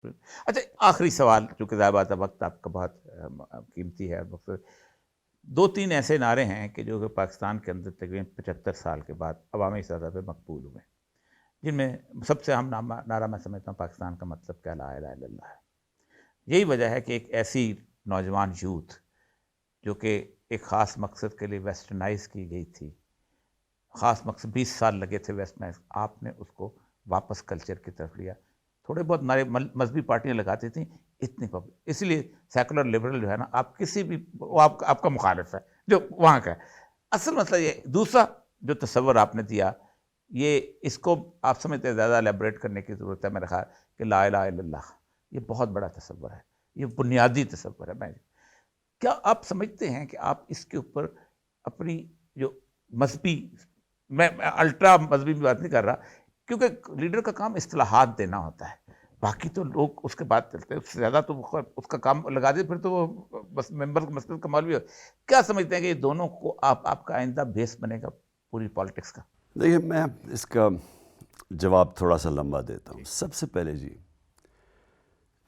اچھا آخری سوال، چونکہ ظاہر بات ہے وقت آپ کا بہت قیمتی ہے اور وقت، دو تین ایسے نعرے ہیں کہ جو کہ پاکستان کے اندر تقریباً 75 سال کے بعد عوامی سطح پہ مقبول ہوئے، جن میں سب سے اہم نعرہ میں سمجھتا ہوں پاکستان کا مطلب کیا لا الہ الا اللہ ہے۔ یہی وجہ ہے کہ ایک ایسی نوجوان یوتھ جو کہ ایک خاص مقصد کے لیے ویسٹرنائز کی گئی تھی، خاص مقصد 20 سال لگے تھے ویسٹرنائز، آپ نے اس کو واپس کلچر کی طرف لیا۔ تھوڑے بہت نعرے مذہبی پارٹیاں لگاتی تھیں، اتنی پبلک، اس لیے سیکولر لبرل جو ہے نا، آپ کسی بھی وہ آپ کا مخالف ہے جو وہاں کا ہے۔ اصل مسئلہ یہ دوسرا جو تصور آپ نے دیا، یہ اس کو آپ سمجھتے ہیں زیادہ الیبریٹ کرنے کی ضرورت ہے میرے خیال کہ لا الہ الا اللہ، یہ بہت بڑا تصور ہے، یہ بنیادی تصور ہے۔ میں کیا آپ سمجھتے ہیں کہ آپ اس کے اوپر اپنی جو مذہبی، میں الٹرا مذہبی بھی بات نہیں کر رہا، کیونکہ لیڈر کا کام اصطلاحات دینا ہوتا ہے، باقی تو لوگ اس کے بعد چلتے ہیں، اس سے زیادہ تو اس کا کام لگا دے، پھر تو وہ بس ممبر مسجد کا مولوی ہو۔ کیا سمجھتے ہیں کہ یہ دونوں کو آپ کا آئندہ بیس بنے گا پوری پالیٹکس کا؟ دیکھیے، میں اس کا جواب تھوڑا سا لمبا دیتا ہوں۔ سب سے پہلے جی،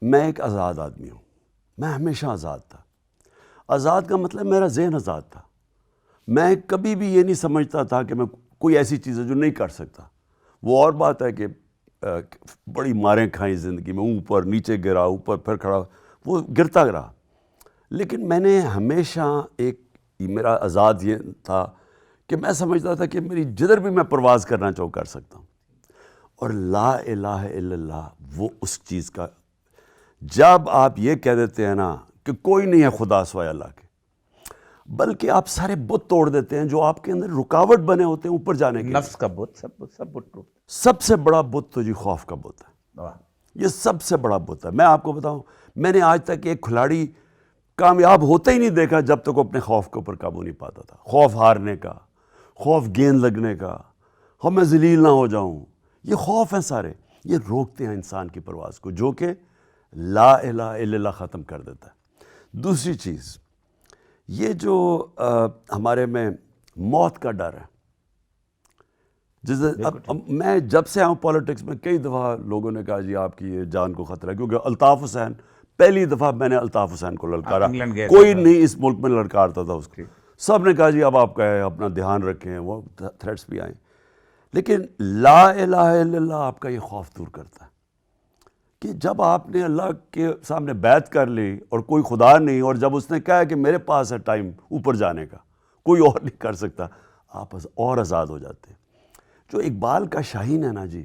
میں ایک آزاد آدمی ہوں، میں ہمیشہ آزاد تھا۔ آزاد کا مطلب میرا ذہن آزاد تھا، میں کبھی بھی یہ نہیں سمجھتا تھا کہ میں کوئی ایسی چیز ہے جو نہیں کر سکتا۔ وہ اور بات ہے کہ بڑی ماریں کھائیں زندگی میں، اوپر نیچے گرا، اوپر پھر کھڑا، وہ گرتا رہا، لیکن میں نے ہمیشہ میرا آزاد یہ تھا کہ میں سمجھتا تھا کہ میری جدھر بھی میں پرواز کرنا چاہوں کر سکتا ہوں۔ اور لا الہ الا اللہ وہ اس چیز کا، جب آپ یہ کہہ دیتے ہیں نا کہ کوئی نہیں ہے خدا سوائے اللہ کے، بلکہ آپ سارے بت توڑ دیتے ہیں جو آپ کے اندر رکاوٹ بنے ہوتے ہیں اوپر جانے کے لیے۔ نفس کا بت، سب بت ٹوٹ، سب سے بڑا بت تو جی خوف کا بت ہے، یہ سب سے بڑا بت ہے۔ میں آپ کو بتاؤں، میں نے آج تک ایک کھلاڑی کامیاب ہوتا ہی نہیں دیکھا جب تک وہ اپنے خوف کے اوپر قابو نہیں پاتا تھا۔ خوف ہارنے کا، خوف گیند لگنے کا، میں ذلیل نہ ہو جاؤں، یہ خوف ہیں سارے، یہ روکتے ہیں انسان کی پرواز کو، جو کہ لا الہ الا اللہ ختم کر دیتا ہے۔ دوسری چیز یہ جو ہمارے میں موت کا ڈر ہے، میں جب سے آؤں پالیٹکس میں کئی دفعہ لوگوں نے کہا جی آپ کی یہ جان کو خطرہ ہے، کیونکہ الطاف حسین، پہلی دفعہ میں نے الطاف حسین کو للکارا، کوئی نہیں اس ملک میں للکارتا تھا اس کو، سب نے کہا جی اب آپ کا ہے اپنا دھیان رکھیں، وہ تھریٹس بھی آئیں، لیکن لا الہ الا اللہ آپ کا یہ خوف دور کرتا ہے کہ جب آپ نے اللہ کے سامنے بیعت کر لی اور کوئی خدا نہیں، اور جب اس نے کہا کہ میرے پاس ہے ٹائم اوپر جانے کا، کوئی اور نہیں کر سکتا، آپ اور آزاد ہو جاتے ہیں۔ جو اقبال کا شاہین ہے نا جی،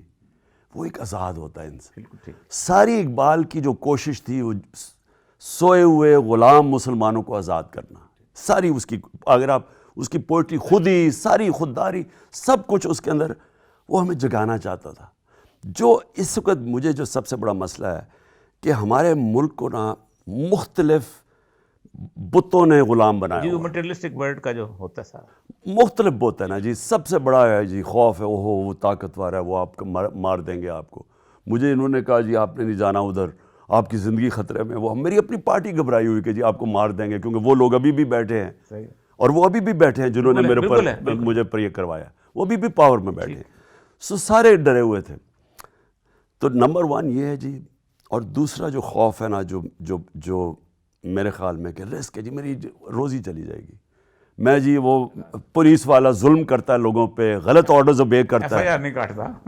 وہ ایک آزاد ہوتا ہے انسان۔ ساری اقبال کی جو کوشش تھی وہ سوئے ہوئے غلام مسلمانوں کو آزاد کرنا، ساری اس کی، اگر آپ اس کی پوئٹری، خودی، ساری خودداری، سب کچھ اس کے اندر وہ ہمیں جگانا چاہتا تھا۔ جو اس وقت مجھے جو سب سے بڑا مسئلہ ہے کہ ہمارے ملک کو نا مختلف بتوں نے غلام بنایا ہوا ہے، مٹیریلسٹک ورلڈ کا جو ہوتا ہے سارا مختلف بت ہے نا جی۔ سب سے بڑا ہے جی خوف ہے، وہ طاقتور ہے، وہ آپ کو مار دیں گے آپ کو۔ مجھے انہوں نے کہا جی آپ نے نہیں جانا ادھر، آپ کی زندگی خطرے میں، وہ میری اپنی پارٹی گھبرائی ہوئی کہ جی آپ کو مار دیں گے، کیونکہ وہ لوگ ابھی بھی بیٹھے ہیں، اور وہ ابھی بھی بیٹھے ہیں جنہوں نے میرے پر مجھے پر یہ کروایا، وہ ابھی بھی پاور میں بیٹھے ہیں، سو سارے ڈرے ہوئے تھے۔ تو نمبر 1 یہ ہے جی، اور دوسرا جو خوف ہے نا، جو میرے خیال میں کہ رسک ہے جی، میری روزی چلی جائے گی، میں جی وہ پولیس والا ظلم کرتا ہے لوگوں پہ، غلط آرڈرز اوبے کرتا ہے،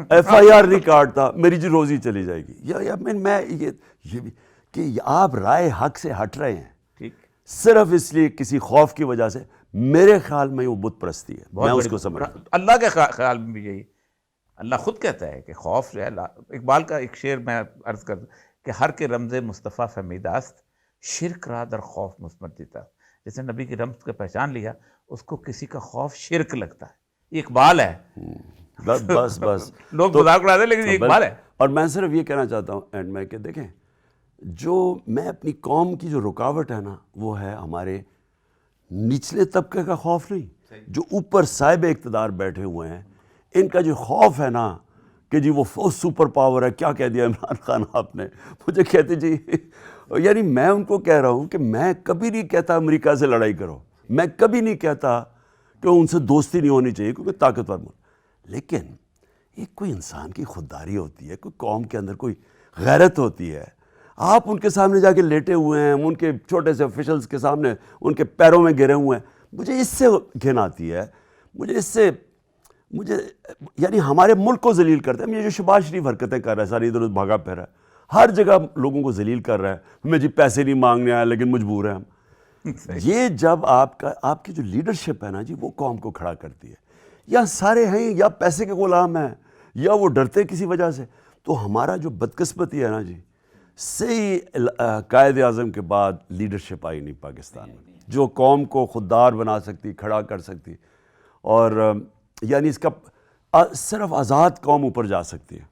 ایف آئی آر نہیں کاٹتا، میری جی روزی چلی جائے گی، یا میں یہ بھی کہ آپ رائے حق سے ہٹ رہے ہیں صرف اس لیے کسی خوف کی وجہ سے، میرے خیال میں وہ بت پرستی ہے، میں اس کو سمجھتا ہوں۔ اللہ کے خیال میں بھی یہی، اللہ خود کہتا ہے کہ خوف جو ہے، اقبال کا ایک شعر میں عرض کر دوں کہ ہر کے رمز مصطفیٰ فہمیداست، شرک را در خوف مثمر دیتا۔ جیسے نبی کی رمز کا پہچان لیا، اس کو کسی کا خوف شرک لگتا ہے، یہ اقبال ہے۔ بس لوگ مذاق اڑاتے ہیں لیکن یہ اقبال ہے۔ اور میں صرف یہ کہنا چاہتا ہوں اینڈ میں کہ دیکھیں، جو میں اپنی قوم کی جو رکاوٹ ہے نا، وہ ہے ہمارے نچلے طبقے کا خوف نہیں، جو اوپر صاحب اقتدار بیٹھے ہوئے ہیں، ان کا جو خوف ہے نا کہ جی وہ سپر پاور ہے، کیا کہہ دیا عمران خان آپ نے، مجھے کہتے جی، یعنی میں ان کو کہہ رہا ہوں کہ میں کبھی نہیں کہتا امریکہ سے لڑائی کرو، میں کبھی نہیں کہتا کہ ان سے دوستی نہیں ہونی چاہیے کیونکہ طاقتور ملک، لیکن ایک کوئی انسان کی خودداری ہوتی ہے، کوئی قوم کے اندر کوئی غیرت ہوتی ہے، آپ ان کے سامنے جا کے لیٹے ہوئے ہیں، ان کے چھوٹے سے آفیشلس کے سامنے ان کے پیروں میں گرے ہوئے ہیں. مجھے اس سے گھن آتی ہے، مجھے یعنی ہمارے ملک کو ذلیل کرتے ہیں. یہ جو شہباز شریف حرکتیں کر رہا ہے، ساری ادھر بھاگا پھر رہا ہے، ہر جگہ لوگوں کو ذلیل کر رہا ہے. ہمیں جی پیسے نہیں مانگنے آئے لیکن مجبور ہیں ہم. یہ جب آپ کی جو لیڈرشپ ہے نا جی، وہ قوم کو کھڑا کرتی ہے. یا سارے ہیں یا پیسے کے غلام ہیں یا وہ ڈرتے کسی وجہ سے. تو ہمارا جو بدقسمتی ہے نا جی، صحیح قائد اعظم کے بعد لیڈرشپ آئی نہیں پاکستان میں جو قوم کو خوددار بنا سکتی، کھڑا کر سکتی. اور یعنی اس کا صرف آزاد قوم اوپر جا سکتی ہے.